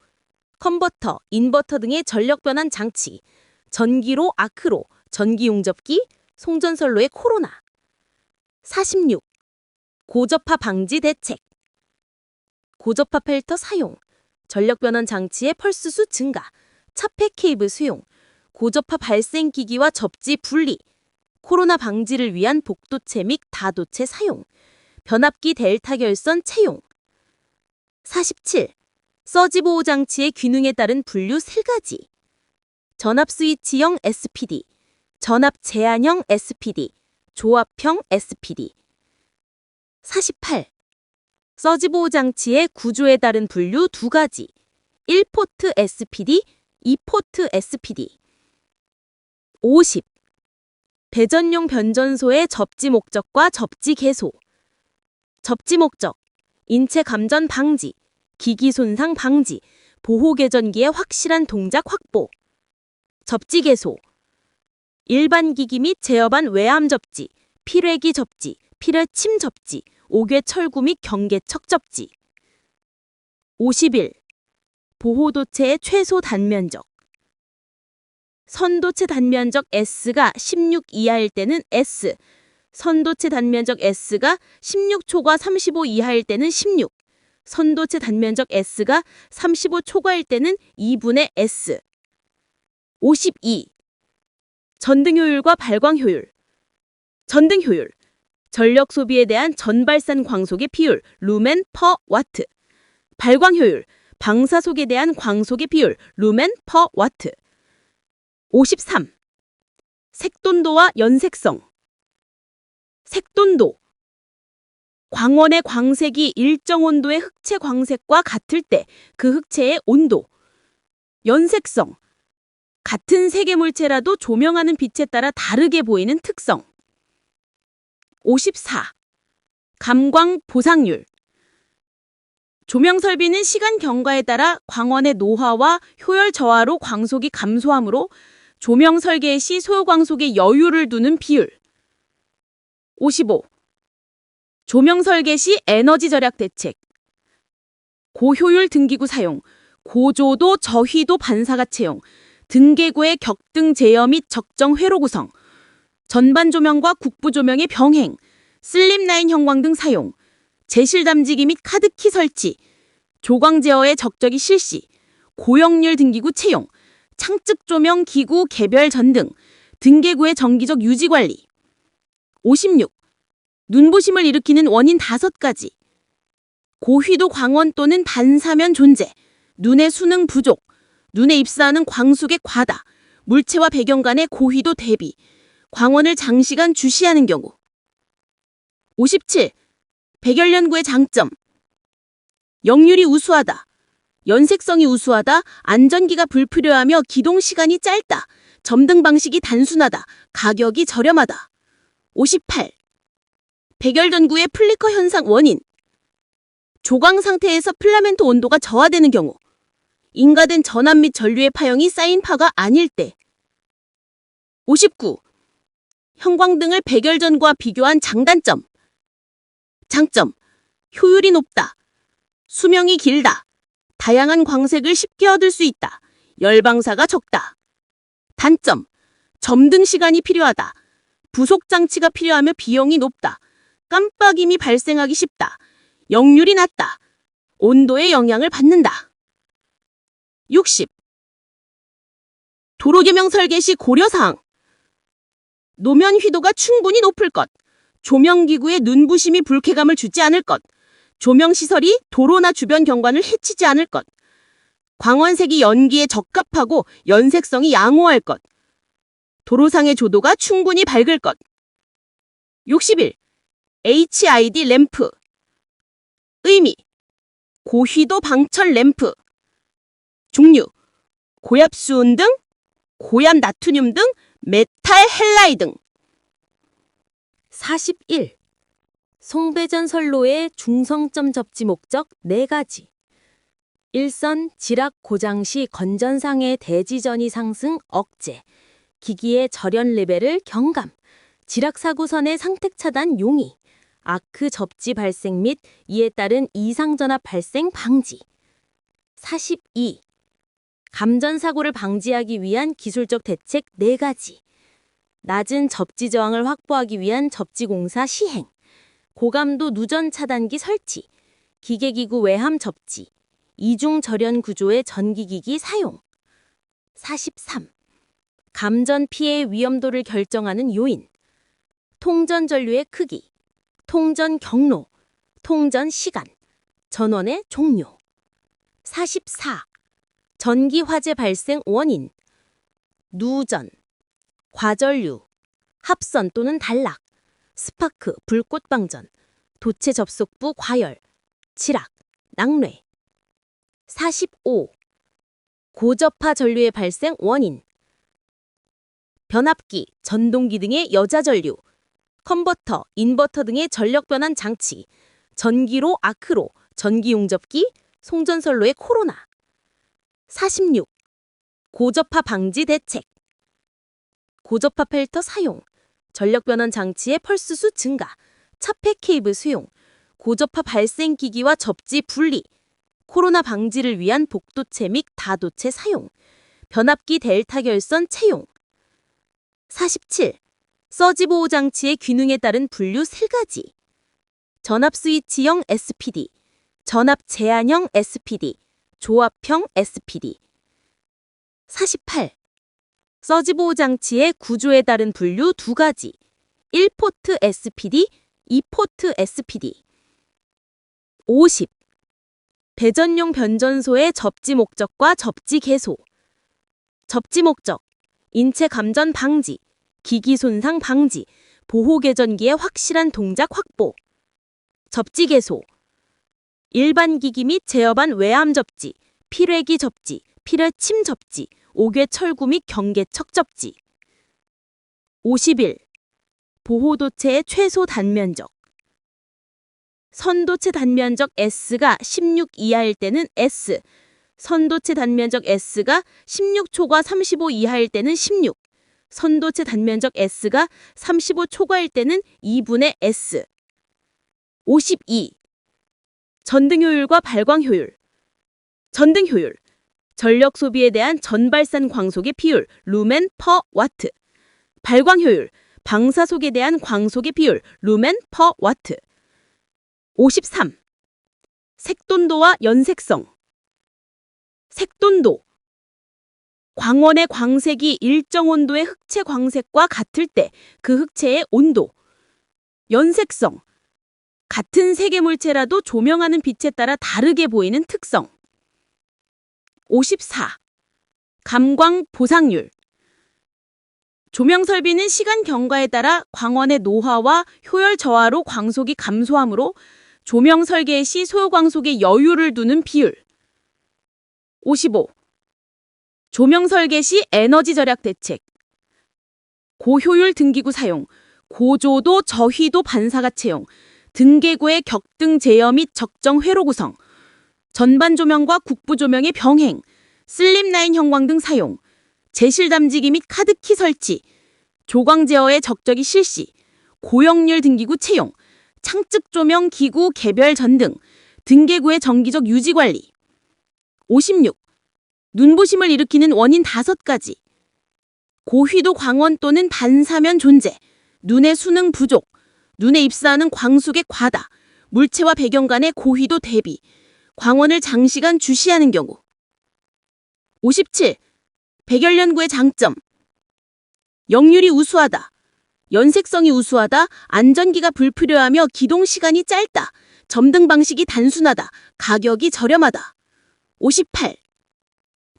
컨버터, 인버터 등의 전력 변환 장치, 전기로 아크로, 전기 용접기, 송전선로의 코로나. 46. 고접화 방지 대책, 고접화 필터 사용, 전력 변환 장치의 펄스수 증가, 차폐 케이블 수용, 고접화 발생 기기와 접지 분리, 코로나 방지를 위한 복도체 및 다도체 사용, 변압기 델타 결선 채용. 47. 서지 보호 장치의 기능에 따른 분류 3가지. 전압 스위치형 SPD, 전압 제한형 SPD, 조합형 SPD. 48. 서지 보호 장치의 구조에 따른 분류 2가지. 1포트 SPD, 2포트 SPD. 50. 배전용 변전소의 접지 목적과 접지 개소. 접지 목적, 인체 감전 방지, 기기 손상 방지, 보호 개전기의 확실한 동작 확보. 접지 개소, 일반 기기 및 제어반 외암 접지, 필외기 접지, 필외침 접지, 옥외 철구 및 경계척 접지. 51. 보호도체의 최소 단면적, 선도체 단면적 S가 16 이하일 때는 S, 선도체 단면적 S가 16 초과 35 이하일 때는 16, 선도체 단면적 S가 35 초과일 때는 2분의 S. 52. 전등 효율과 발광 효율. 전등 효율, 전력 소비에 대한 전발산 광속의 비율, 루멘 퍼 와트. 발광 효율, 방사속에 대한 광속의 비율, 루멘 퍼 와트. 53. 색돈도와 연색성. 색돈도, 광원의 광색이 일정 온도의 흑채 광색과 같을 때 그 흑채의 온도. 연색성, 같은 색의 물체라도 조명하는 빛에 따라 다르게 보이는 특성. 54. 감광 보상률. 조명 설비는 시간 경과에 따라 광원의 노화와 효율 저하로 광속이 감소하므로 조명 설계 시 소요 광속에 여유를 두는 비율. 55. 조명 설계 시 에너지 절약 대책. 고효율 등기구 사용, 고조도 저휘도 반사가 채용, 등계구의 격등 제어 및 적정 회로 구성, 전반 조명과 국부 조명의 병행, 슬립라인 형광 등 사용, 제실 담지기 및 카드키 설치, 조광 제어의 적절히 실시, 고역률 등기구 채용, 창측 조명 기구 개별 전등, 등계구의 정기적 유지 관리. 56. 눈부심을 일으키는 원인 5가지. 고휘도 광원 또는 반사면 존재, 눈의 수능 부족, 눈에 입사하는 광속의 과다, 물체와 배경 간의 고휘도 대비, 광원을 장시간 주시하는 경우. 57. 백열 연구의 장점. 역률이 우수하다, 연색성이 우수하다, 안전기가 불필요하며 기동 시간이 짧다, 점등 방식이 단순하다, 가격이 저렴하다. 58. 백열 전구의 플리커 현상 원인. 조광 상태에서 필라멘트 온도가 저하되는 경우, 인가된 전압 및 전류의 파형이 쌓인 파가 아닐 때. 59. 형광등을 백열전과 비교한 장단점. 장점. 효율이 높다. 수명이 길다. 다양한 광색을 쉽게 얻을 수 있다. 열방사가 적다. 단점. 점등 시간이 필요하다. 부속 장치가 필요하며 비용이 높다. 깜빡임이 발생하기 쉽다. 역률이 낮다. 온도에 영향을 받는다. 60. 도로개명 설계 시 고려사항. 노면 휘도가 충분히 높을 것. 조명기구에 눈부심이 불쾌감을 주지 않을 것. 조명시설이 도로나 주변 경관을 해치지 않을 것. 광원색이 연기에 적합하고 연색성이 양호할 것. 도로상의 조도가 충분히 밝을 것. 61. HID 램프. 의미. 고휘도 방철 램프. 종류. 고압수은 등, 고압 나트륨 등, 메탈 헬라이 등. 41. 송배전 선로의 중성점 접지 목적 4가지. 일선 지락 고장 시 건전상의 대지전이 상승 억제. 기기의 절연 레벨을 경감. 지락 사고선의 상택 차단 용이. 아크 접지 발생 및 이에 따른 이상전압 발생 방지. 42. 감전 사고를 방지하기 위한 기술적 대책 4가지. 낮은 접지 저항을 확보하기 위한 접지 공사 시행. 고감도 누전 차단기 설치. 기계기구 외함 접지. 이중 절연 구조의 전기기기 사용. 43. 감전 피해 위험도를 결정하는 요인. 통전 전류의 크기. 통전 경로. 통전 시간. 전원의 종료. 44. 전기 화재 발생 원인. 누전, 과전류, 합선 또는 단락, 스파크, 불꽃 방전, 도체 접속부 과열, 지락, 낙뢰. 45. 고접화 전류의 발생 원인. 변압기, 전동기 등의 여자 전류, 컨버터, 인버터 등의 전력 변환 장치, 전기로 아크로, 전기 용접기, 송전선로의 코로나. 46. 고접화 방지 대책. 고접화 필터 사용, 전력 변환 장치의 펄스수 증가, 차폐 케이블 수용, 고접화 발생 기기와 접지 분리, 코로나 방지를 위한 복도체 및 다도체 사용, 변압기 델타 결선 채용. 47. 서지 보호 장치의 기능에 따른 분류 3가지. 전압 스위치형 SPD, 전압 제한형 SPD, 조합형 SPD. 48. 서지 보호 장치의 구조에 따른 분류 2가지. 1포트 SPD, 2포트 SPD. 50. 배전용 변전소의 접지 목적과 접지 개소. 접지 목적. 인체 감전 방지, 기기 손상 방지, 보호 개전기의 확실한 동작 확보. 접지 개소. 일반 기기 및 제어반 외암 접지, 필외기 접지, 필외침 접지, 옥외 철구 및 경계척 접지. 51. 보호도체의 최소 단면적. 선도체 단면적 S가 16 이하일 때는 S, 선도체 단면적 S가 16 초과 35 이하일 때는 16, 선도체 단면적 S가 35 초과일 때는 2분의 S. 52. 전등 효율과 발광 효율. 전등 효율. 전력 소비에 대한 전발산 광속의 비율, 루멘 퍼 와트. 발광 효율. 방사속에 대한 광속의 비율, 루멘 퍼 와트. 53. 색돈도와 연색성. 색돈도. 광원의 광색이 일정 온도의 흑채 광색과 같을 때 그 흑채의 온도. 연색성. 같은 색의 물체라도 조명하는 빛에 따라 다르게 보이는 특성. 54. 감광 보상률. 조명 설비는 시간 경과에 따라 광원의 노화와 효율 저하로 광속이 감소하므로 조명 설계 시 소요 광속에 여유를 두는 비율. 55. 조명 설계 시 에너지 절약 대책. 고효율 등기구 사용, 고조도 저휘도 반사각 채용, 등계구의 격등 제어 및 적정 회로 구성, 전반 조명과 국부 조명의 병행, 슬립라인 형광등 사용, 제실 담지기 및 카드키 설치, 조광 제어의 적절히 실시, 고역률 등기구 채용, 창측 조명 기구 개별 전등, 등계구의 정기적 유지 관리. 56. 눈부심을 일으키는 원인 5가지. 고휘도 광원 또는 반사면 존재, 눈의 수능 부족, 눈에 입사하는 광속의 과다, 물체와 배경 간의 고휘도 대비, 광원을 장시간 주시하는 경우. 57. 백열연구의 장점. 역률이 우수하다, 연색성이 우수하다, 안전기가 불필요하며 기동 시간이 짧다, 점등 방식이 단순하다, 가격이 저렴하다. 58.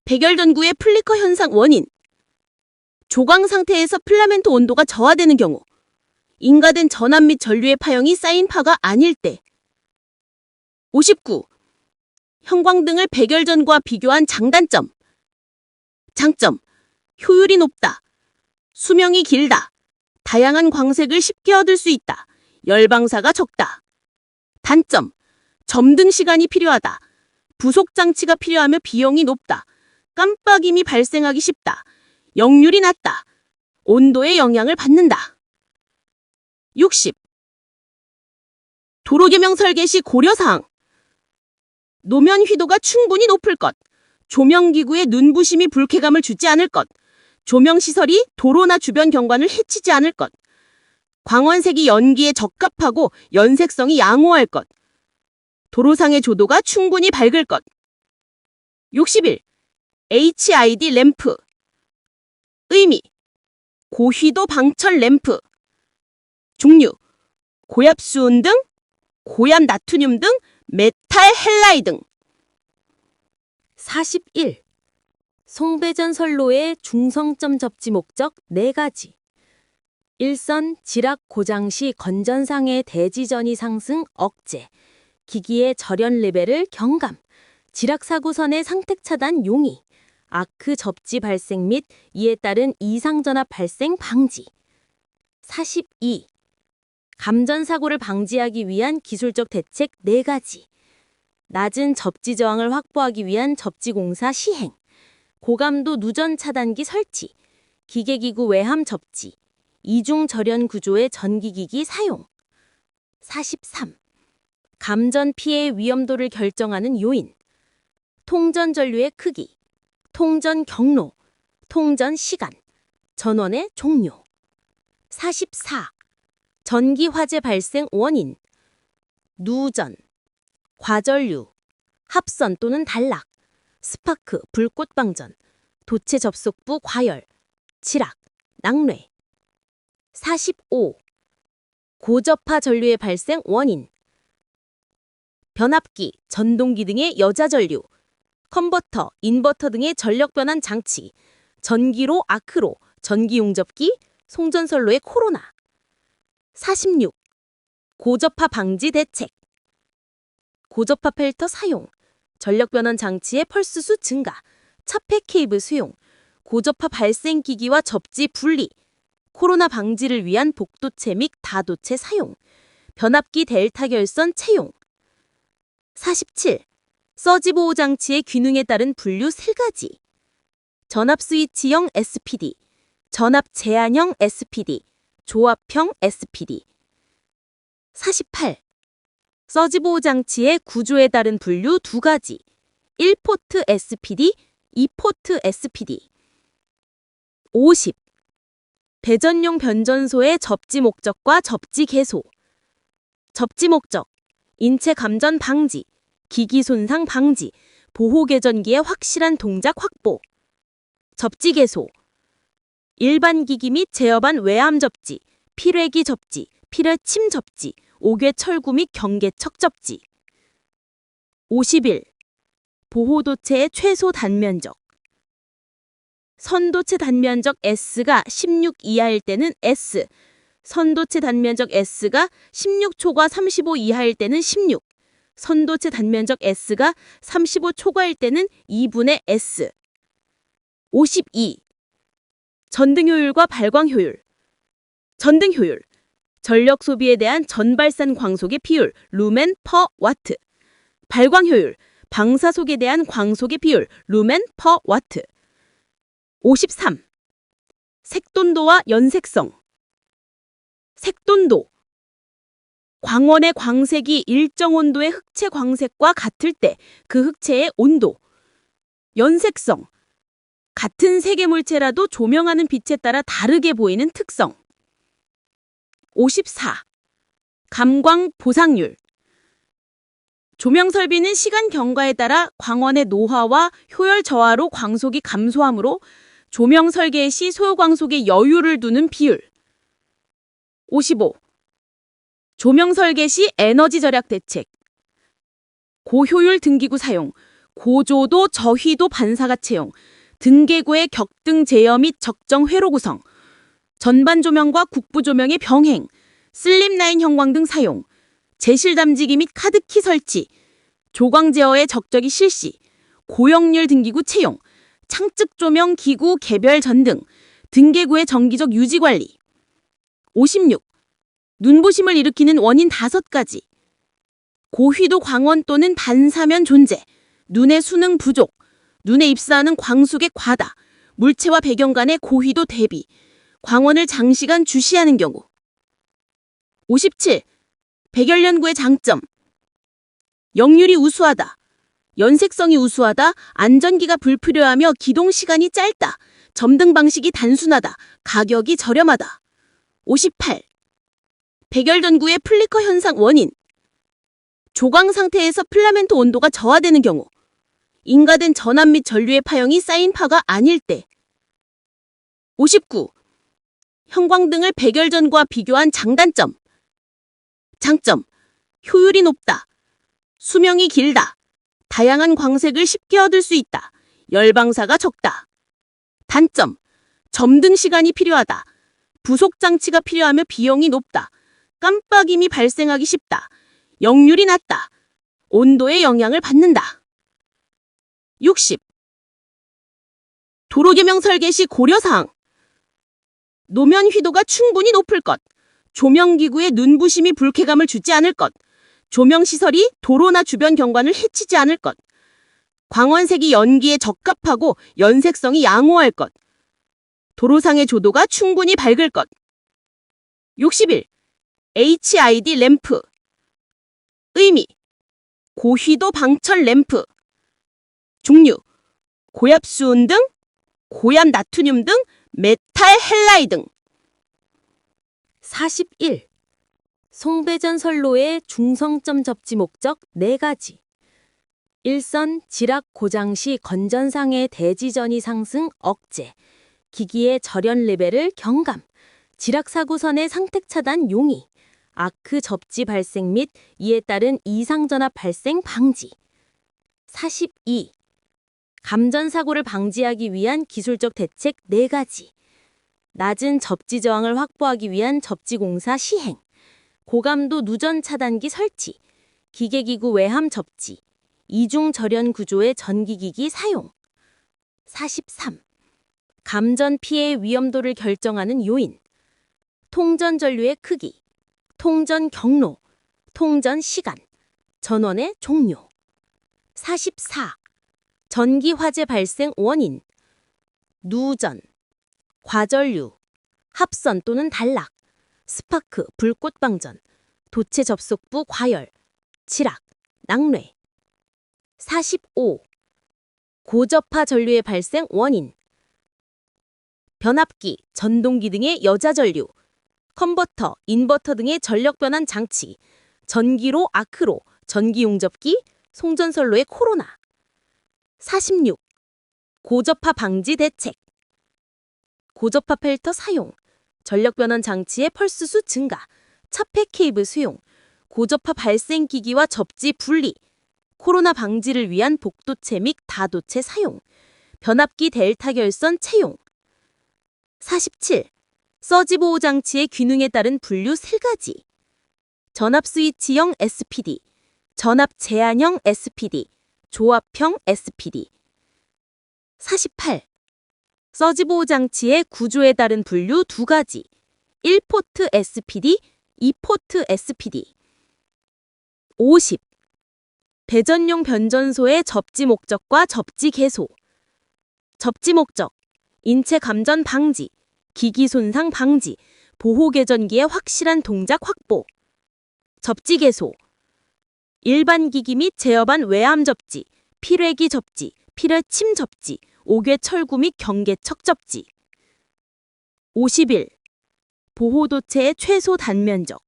백열전구의 플리커 현상 원인. 조광 상태에서 필라멘트 온도가 저하되는 경우, 인가된 전압 및 전류의 파형이 쌓인 파가 아닐 때. 59. 형광등을 백열전구와 비교한 장단점. 장점. 효율이 높다, 수명이 길다, 다양한 광색을 쉽게 얻을 수 있다, 열방사가 적다. 단점. 점등 시간이 필요하다, 부속 장치가 필요하며 비용이 높다, 깜빡임이 발생하기 쉽다, 역률이 낮다, 온도에 영향을 받는다. 60. 도로 조명 설계 시 고려사항. 노면 휘도가 충분히 높을 것, 조명기구의 눈부심이 불쾌감을 주지 않을 것, 조명시설이 도로나 주변 경관을 해치지 않을 것, 광원색이 연기에 적합하고 연색성이 양호할 것, 도로상의 조도가 충분히 밝을 것. 61. HID 램프. 의미. 고휘도 방철 램프. 종류. 고압수은 등, 고압 나트륨 등, 메탈 헬라이 등. 41. 송배전 선로의 중성점 접지 목적 4가지. 일선 지락 고장 시 건전상의 대지전이 상승 억제, 기기의 절연 레벨을 경감, 지락 사고선의 상택 차단 용이, 아크 접지 발생 및 이에 따른 이상 전압 발생 방지. 42. 감전 사고를 방지하기 위한 기술적 대책 4가지. 낮은 접지 저항을 확보하기 위한 접지 공사 시행, 고감도 누전 차단기 설치, 기계기구 외함 접지, 이중 절연 구조의 전기기기 사용. 43. 감전 피해 위험도를 결정하는 요인. 통전 전류의 크기, 통전 경로, 통전 시간, 전원의 종류. 44. 전기 화재 발생 원인. 누전, 과전류, 합선 또는 단락, 스파크, 불꽃 방전, 도체 접속부 과열, 지락, 낙뢰. 45. 고저파 전류의 발생 원인. 변압기, 전동기 등의 여자 전류, 컨버터, 인버터 등의 전력 변환 장치, 전기로 아크로, 전기 용접기, 송전선로의 코로나. 46. 고저파 방지 대책. 고저파 필터 사용, 전력 변환 장치의 펄스수 증가, 차폐 케이블 수용, 고저파 발생 기기와 접지 분리, 코로나 방지를 위한 복도체 및 다도체 사용, 변압기 델타 결선 채용. 47. 서지 보호 장치의 기능에 따른 분류 3가지. 전압 스위치형 SPD, 전압 제한형 SPD, 조합형 SPD. 48. 서지 보호 장치의 구조에 따른 분류 2가지. 1포트 SPD, 2포트 SPD. 50. 배전용 변전소의 접지 목적과 접지 개소. 접지 목적. 인체 감전 방지, 기기 손상 방지, 보호 개전기의 확실한 동작 확보. 접지 개소. 일반 기기 및 제어반 외암 접지, 필외기 접지, 필외침 접지, 옥외 철구 및 경계척 접지. 51. 보호도체의 최소 단면적. 선도체 단면적 S가 16 이하일 때는 S, 선도체 단면적 S가 16 초과 35 이하일 때는 16, 선도체 단면적 S가 35 초과일 때는 2분의 S. 52. 전등 효율과 발광 효율. 전등 효율. 전력 소비에 대한 전발산 광속의 비율, 루멘 퍼 와트. 발광 효율. 방사속에 대한 광속의 비율, 루멘 퍼 와트. 53. 색돈도와 연색성. 색돈도. 광원의 광색이 일정 온도의 흑채 광색과 같을 때 그 흑채의 온도. 연색성. 같은 색의 물체라도 조명하는 빛에 따라 다르게 보이는 특성. 54. 감광 보상률. 조명 설비는 시간 경과에 따라 광원의 노화와 효율 저하로 광속이 감소하므로 조명 설계 시 소요 광속에 여유를 두는 비율. 55. 조명 설계 시 에너지 절약 대책. 고효율 등기구 사용, 고조도 저휘도 반사가 채용, 등계구의 격등 제어 및 적정 회로 구성, 전반 조명과 국부 조명의 병행, 슬립라인 형광 등 사용, 제실 담지기 및 카드키 설치, 조광 제어의 적절히 실시, 고역률 등기구 채용, 창측 조명 기구 개별 전등, 등계구의 정기적 유지 관리. 56. 눈부심을 일으키는 원인 5가지. 고휘도 광원 또는 반사면 존재, 눈의 수능 부족, 눈에 입사하는 광속의 과다, 물체와 배경 간의 고휘도 대비, 광원을 장시간 주시하는 경우. 57. 백열 연구의 장점. 역률이 우수하다. 연색성이 우수하다. 안전기가 불필요하며 기동 시간이 짧다. 점등 방식이 단순하다. 가격이 저렴하다. 58. 백열 전구의 플리커 현상 원인. 조광 상태에서 필라멘트 온도가 저하되는 경우. 인가된 전압 및 전류의 파형이 쌓인 파가 아닐 때. 59. 형광등을 백열 전구와 비교한 장단점. 장점. 효율이 높다. 수명이 길다. 다양한 광색을 쉽게 얻을 수 있다. 열방사가 적다. 단점. 점등 시간이 필요하다. 부속 장치가 필요하며 비용이 높다. 깜빡임이 발생하기 쉽다. 역률이 낮다. 온도에 영향을 받는다. 60. 도로조명 설계 시 고려사항. 노면 휘도가 충분히 높을 것. 조명기구에 눈부심이 불쾌감을 주지 않을 것. 조명시설이 도로나 주변 경관을 해치지 않을 것. 광원색이 연기에 적합하고 연색성이 양호할 것. 도로상의 조도가 충분히 밝을 것. 61. HID 램프. 의미. 고휘도 방철 램프. 종류. 고압수은 등, 고압 나트륨 등, 메탈 헬라이 등. 41. 송배전 선로의 중성점 접지 목적 4가지. 일선 지락 고장 시 건전상의 대지전이 상승 억제. 기기의 절연 레벨을 경감. 지락 사고선의 상택 차단 용이. 아크 접지 발생 및 이에 따른 이상 전압 발생 방지. 42. 감전 사고를 방지하기 위한 기술적 대책 4가지. 낮은 접지 저항을 확보하기 위한 접지 공사 시행. 고감도 누전 차단기 설치. 기계기구 외함 접지. 이중 절연 구조의 전기기기 사용. 43. 감전 피해 위험도를 결정하는 요인. 통전 전류의 크기, 통전 경로, 통전 시간, 전원의 종료. 44. 전기 화재 발생 원인. 누전, 과전류, 합선 또는 단락, 스파크, 불꽃 방전, 도체 접속부 과열, 지락, 낙뢰. 45. 고접하 전류의 발생 원인. 변압기, 전동기 등의 여자 전류, 컨버터, 인버터 등의 전력 변환 장치, 전기로 아크로, 전기 용접기, 송전선로의 코로나. 46. 고접하 방지 대책. 고접하 필터 사용, 전력 변환 장치의 펄스수 증가, 차폐 케이블 수용, 고접하 발생 기기와 접지 분리, 코로나 방지를 위한 복도체 및 다도체 사용, 변압기 델타 결선 채용. 47. 서지 보호 장치의 기능에 따른 분류 3가지. 전압 스위치형 SPD, 전압 제한형 SPD, 조합형 SPD. 48. 서지 보호 장치의 구조에 따른 분류 2가지. 1포트 SPD, 2포트 SPD. 50. 배전용 변전소의 접지 목적과 접지 개소. 접지 목적. 인체 감전 방지, 기기 손상 방지, 보호 계전기의 확실한 동작 확보. 접지 개소. 일반 기기 및 제어반 외암 접지, 필외기 접지, 필외침 접지, 옥외 철구 및 경계척 접지. 51. 보호도체의 최소 단면적.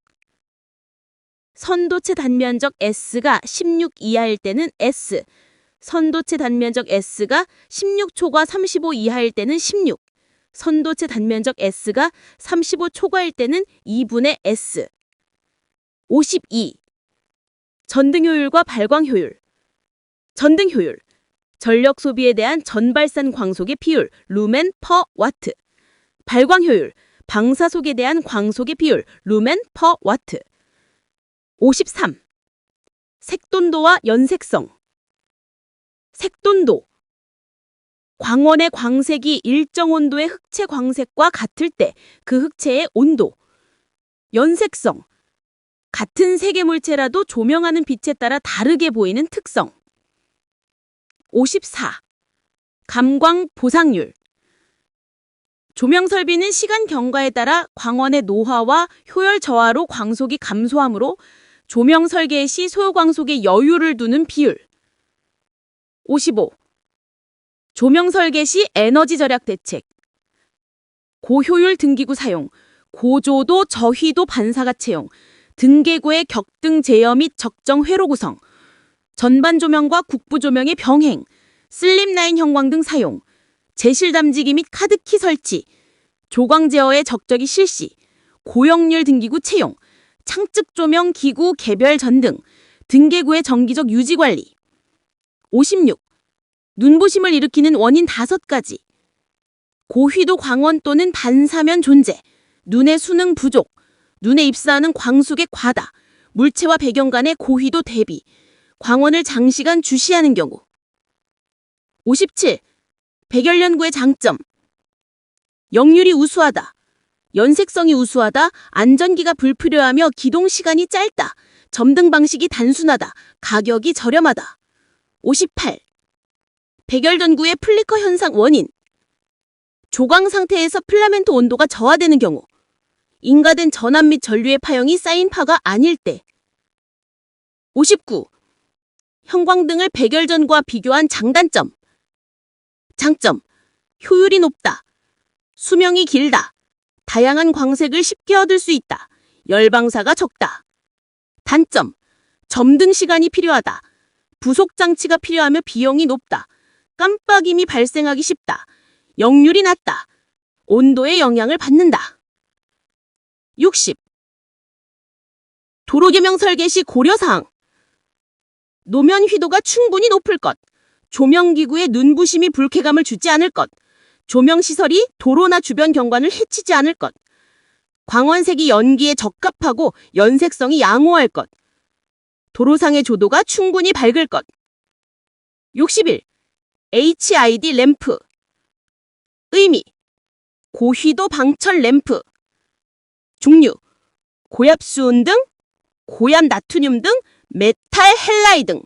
선도체 단면적 S가 16 이하일 때는 S, 선도체 단면적 S가 16 초과 35 이하일 때는 16, 선도체 단면적 S가 35 초과일 때는 2분의 S. 52. 전등 효율과 발광 효율. 전등 효율. 전력 소비에 대한 전발산 광속의 비율, 루멘 퍼 와트. 발광 효율. 방사속에 대한 광속의 비율, 루멘 퍼 와트. 53. 색돈도와 연색성. 색돈도. 광원의 광색이 일정 온도의 흑채 광색과 같을 때 그 흑채의 온도. 연색성. 같은 색의 물체라도 조명하는 빛에 따라 다르게 보이는 특성. 54. 감광 보상률. 조명 설비는 시간 경과에 따라 광원의 노화와 효율 저하로 광속이 감소하므로 조명 설계 시 소요 광속에 여유를 두는 비율. 55. 조명 설계 시 에너지 절약 대책. 고효율 등기구 사용, 고조도 저휘도 반사각 채용, 등계구의 격등 제어 및 적정 회로 구성, 전반 조명과 국부 조명의 병행, 슬립라인 형광등 사용, 제실 담지기 및 카드키 설치, 조광 제어의 적절히 실시, 고역률 등기구 채용, 창측 조명 기구 개별 전등, 등계구의 정기적 유지 관리. 56. 눈부심을 일으키는 원인 5가지. 고휘도 광원 또는 반사면 존재, 눈의 수능 부족, 눈에 입사하는 광속의 과다, 물체와 배경 간의 고휘도 대비, 광원을 장시간 주시하는 경우. 57. 백열연구의 장점. 역률이 우수하다. 연색성이 우수하다. 안전기가 불필요하며 기동 시간이 짧다. 점등 방식이 단순하다. 가격이 저렴하다. 58. 백열전구의 플리커 현상 원인. 조광 상태에서 필라멘트 온도가 저하되는 경우. 인가된 전압 및 전류의 파형이 쌓인 파가 아닐 때. 59. 형광등을 백열전구와 비교한 장단점. 장점. 효율이 높다. 수명이 길다. 다양한 광색을 쉽게 얻을 수 있다. 열방사가 적다. 단점. 점등 시간이 필요하다. 부속 장치가 필요하며 비용이 높다. 깜빡임이 발생하기 쉽다. 역률이 낮다. 온도에 영향을 받는다. 60. 도로조명 설계 시 고려사항. 노면 휘도가 충분히 높을 것. 조명기구에 눈부심이 불쾌감을 주지 않을 것. 조명시설이 도로나 주변 경관을 해치지 않을 것. 광원색이 연기에 적합하고 연색성이 양호할 것. 도로상의 조도가 충분히 밝을 것. 61. HID 램프. 의미. 고휘도 방철 램프. 종류. 고압수은 등, 고압 나트륨 등, 메탈 헬라이 등.